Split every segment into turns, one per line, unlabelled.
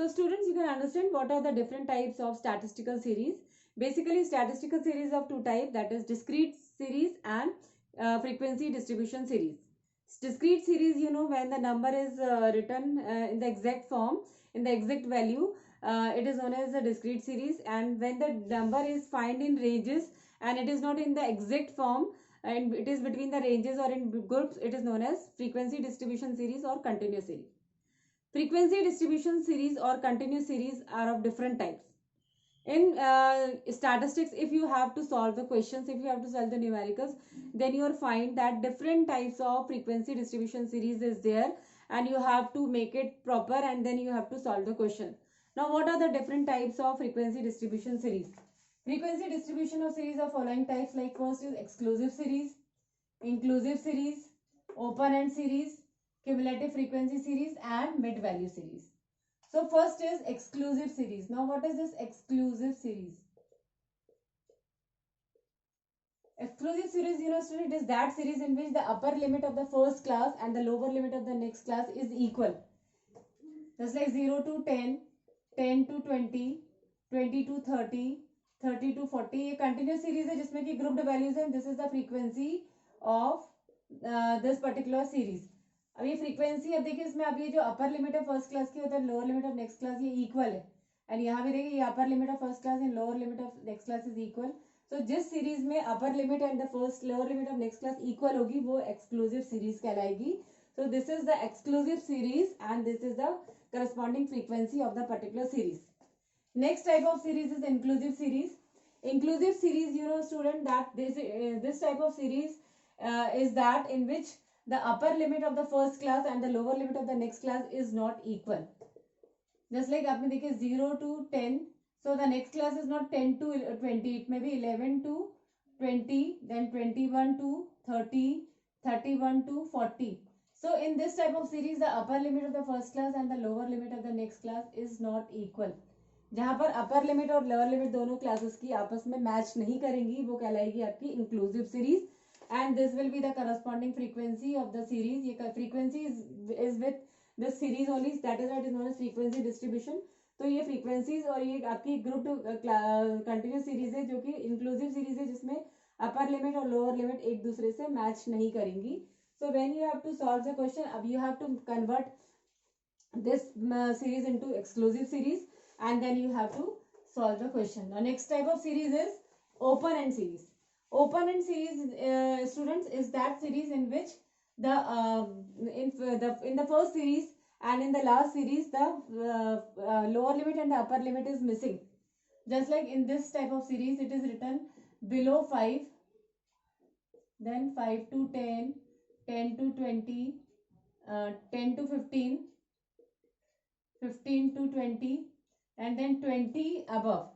So students, you can understand what are the different types of statistical series. Basically, statistical series of two types, that is discrete series and frequency distribution series. Discrete series, you know, when the number is written in the exact form, in the exact value, it is known as a discrete series. And when the number is found in ranges and it is not in the exact form and it is between the ranges or in groups, it is known as frequency distribution series or continuous series. Frequency distribution series or continuous series are of different types. In statistics, if you have to solve the questions, if you have to solve the numericals, then you will find that different types of frequency distribution series is there, and you have to make it proper, and then you have to solve the question. Now, what are the different types of frequency distribution series? Frequency distribution of series are following types, like first is exclusive series, inclusive series, open-end series, cumulative frequency series, and mid-value series. So first is exclusive series. Now what is this exclusive series? Exclusive series, you know student, is that series in which the upper limit of the first class and the lower limit of the next class is equal. Just like 0 to 10, 10 to 20, 20 to 30, 30 to 40. ये continuous series है जिसमें की grouped values है. This is the frequency of this particular series. अब ये frequency, अब देखिए इसमें अब ये जो अपर लिमिट है फर्स्ट क्लास की होता है, lower limit of next class ये इक्वल है. एंड यहाँ भी देखिए ये upper limit of first class and lower limit of next class is equal. तो जिस सीरीज में upper limit and the first lower limit of next class equal होगी वो एक्सक्लूसिव सीरीज कहलाएगी. So this is the exclusive series and this is the corresponding frequency of the particular series. Next type of series is inclusive series. Inclusive series, you know student, that this type of series is that in which the upper limit of the first class and the lower limit of the next class is not equal. Just like आपने देखिए 0 to 10, so the next class is not 10 to 20, it may be 11 to 20, then 21 to 30, 31 to 40. So in this type of series, the upper limit of the first class and the lower limit of the next class is not equal. जहां पर upper limit और lower limit दोनों classes की आपस में match नहीं करेंगी वो कहलाएगी आपकी inclusive series. And this will be the corresponding frequency of the series. ये frequency is with this series only, that is why it is known as frequency distribution. तो ये frequencies और ये आपकी grouped continuous series है जो कि inclusive series है जिसमें upper limit और lower limit एक दूसरे से match नहीं करेंगी. So when you have to solve the question, अब you have to convert this series into exclusive series and then you have to solve the question. The next type of series is open-end series. Open-end series, students, is that series in which the in the first series and in the last series the lower limit and the upper limit is missing. Just like in this type of series, it is written below 5, then 5 to 10, 10 to 20, 10 to 15, 15 to 20, and then 20 above.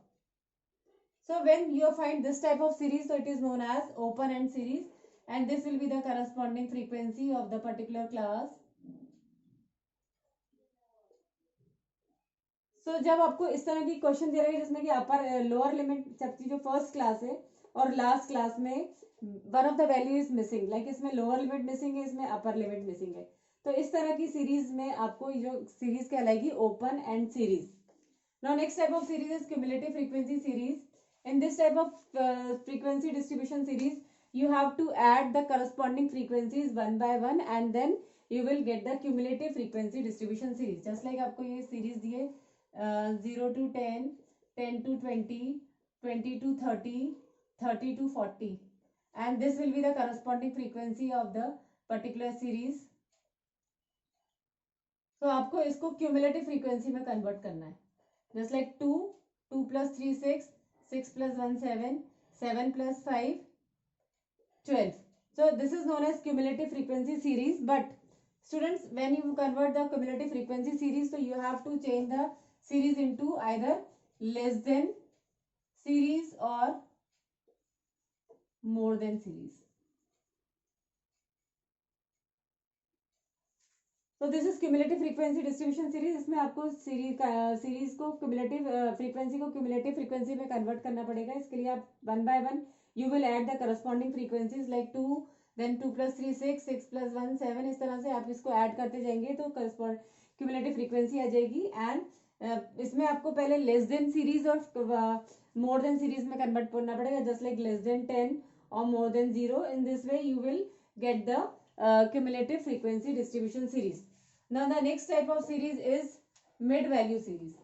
So when you find this type of series, so it is known as open-end series, and this will be the corresponding frequency of the particular class. So जब आपको इस तरह की question दे रहे हैं जिसमें कि upper lower limit सबकी जो फर्स्ट क्लास है और लास्ट क्लास में one of the value is missing, like इसमें लोअर लिमिट मिसिंग है, इसमें अपर लिमिट मिसिंग है, तो इस तरह की सीरीज में आपको जो सीरीज कहलाएगी open end series. Now next type of series is cumulative frequency series. In this type of frequency distribution series, you have to add the corresponding frequencies one by one and then you will get the cumulative frequency distribution series. Just like आपको ये series दिए 0 to 10, 10 to 20, 20 to 30, 30 to 40, and this will be the corresponding frequency of the particular series. So आपको इसको cumulative frequency में convert करना है. Just like 2, 2 plus 3 6, 6 plus 1 7, 7 plus 5 12. So this is known as cumulative frequency series. But students, when you convert the cumulative frequency series, so you have to change the series into either less than series or more than series. तो this is cumulative frequency distribution series. इसमें आपको series को cumulative frequency को cumulative frequency में convert करना पड़ेगा. इसके लिए आप one by one you will add the corresponding frequencies like 2, then 2 plus 3 6, 6 plus 1 7. इस तरह से आप इसको ऐड करते जाएंगे तो करस्पॉन्ड क्यूमुलेटिव फ्रीक्वेंसी आ जाएगी. एंड इसमें आपको पहले लेस देन सीरीज और मोर देन सीरीज में कन्वर्ट करना पड़ेगा, just like less than 10 or more than 0. In this way you will get the cumulative frequency distribution series. Now the next type of series is mid value series.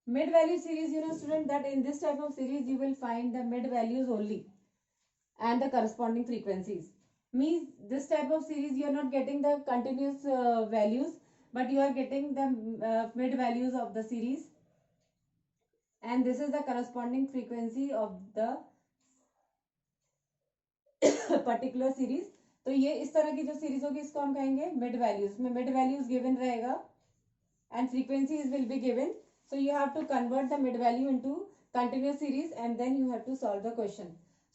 Mid value series, you know student, that in this type of series you will find the mid values only and the corresponding frequencies. Means this type of series you are not getting the continuous values, but you are getting the mid values of the series, and this is the corresponding frequency of the particular series. तो ये इस तरह की जो series होगी इसको हम कहेंगे मिड वैल्यूज. में मिड वैल्यूज गिवन रहेगा and frequencies will be given. So you have to convert the mid value into continuous series and then you have to solve the question.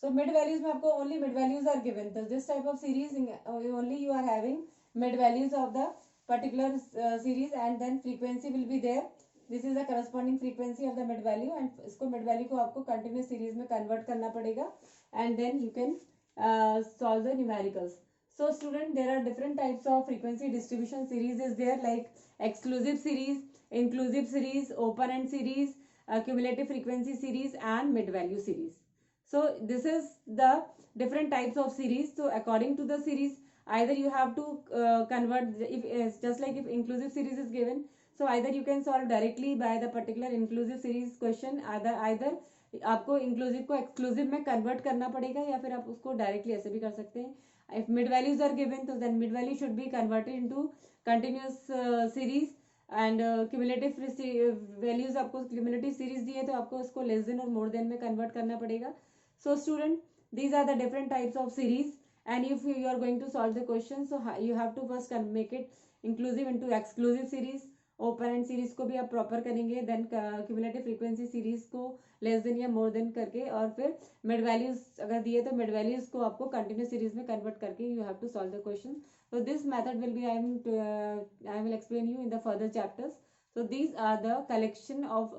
So mid values में आपको only mid values are given. तो this type of series only you are having mid values of the particular series and then frequency will be there. This is the corresponding frequency of the mid value and इसको mid value को आपको continuous series में convert करना पड़ेगा and then you can solve the numericals. So student, there are different types of frequency distribution series is there, like exclusive series, inclusive series, open end series, cumulative frequency series and mid value series. So this is the different types of series. So according to the series, either you have to convert, if just like if inclusive series is given, so either you can solve directly by the particular inclusive series question, either आपको inclusive को exclusive में convert करना पड़ेगा या फिर आप उसको directly ऐसे भी कर सकते हैं. If mid values are given तो then mid value should be converted into continuous series and cumulative values आपको क्यूमुलेटिव सीरीज दी है तो आपको उसको लेस देन और मोर देन में कन्वर्ट करना पड़ेगा. So student, these are the different types of series and if you are going to solve the question so you have to first make it inclusive into exclusive series. Open end series को भी आप proper करेंगे, then cumulative frequency series को less than या more then करके, और फिर mid values अगर दिए तो मिड वैल्यूज को आपको कंटिन्यूस सीरीज में कन्वर्ट करके you have to solve the question. So this method will be I will explain you in the further chapters. So these are the collection of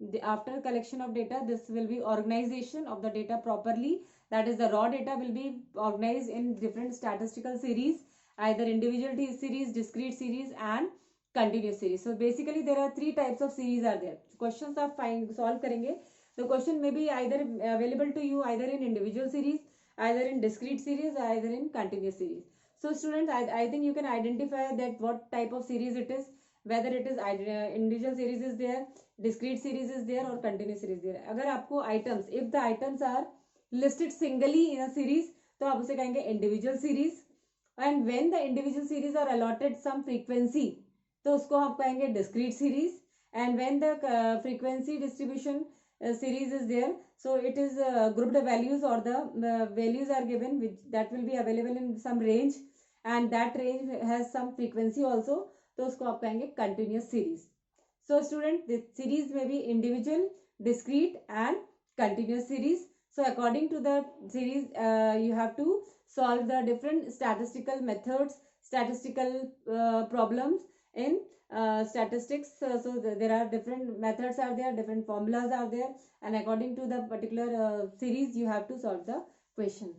after collection of data, this will be organization of the data properly. That is, the raw data will be organized in different statistical series, either individual series, discrete series and continuous series. So basically there are three types of series are there. Questions आप solve करेंगे. The question may be either available to you either in individual series, either in discrete series, or either in continuous series. So students, I think you can identify that what type of series it is, whether it is individual series is there, discrete series is there, or continuous series there. अगर आपको items, if the items are listed singly in a series, तो आप उसे कहेंगे individual series. And when the individual series are allotted some frequency, तो उसको हम कहेंगे discrete series. And when the frequency distribution series is there, so it is grouped values, or the values are given which that will be available in some range and that range has some frequency also, तो उसको आप कहेंगे continuous series. So student, the series may be individual, discrete and continuous series. So according to the series, you have to solve the different statistical methods, statistical problems in statistics. So there are different methods are there, different formulas are there, and according to the particular series you have to solve the question.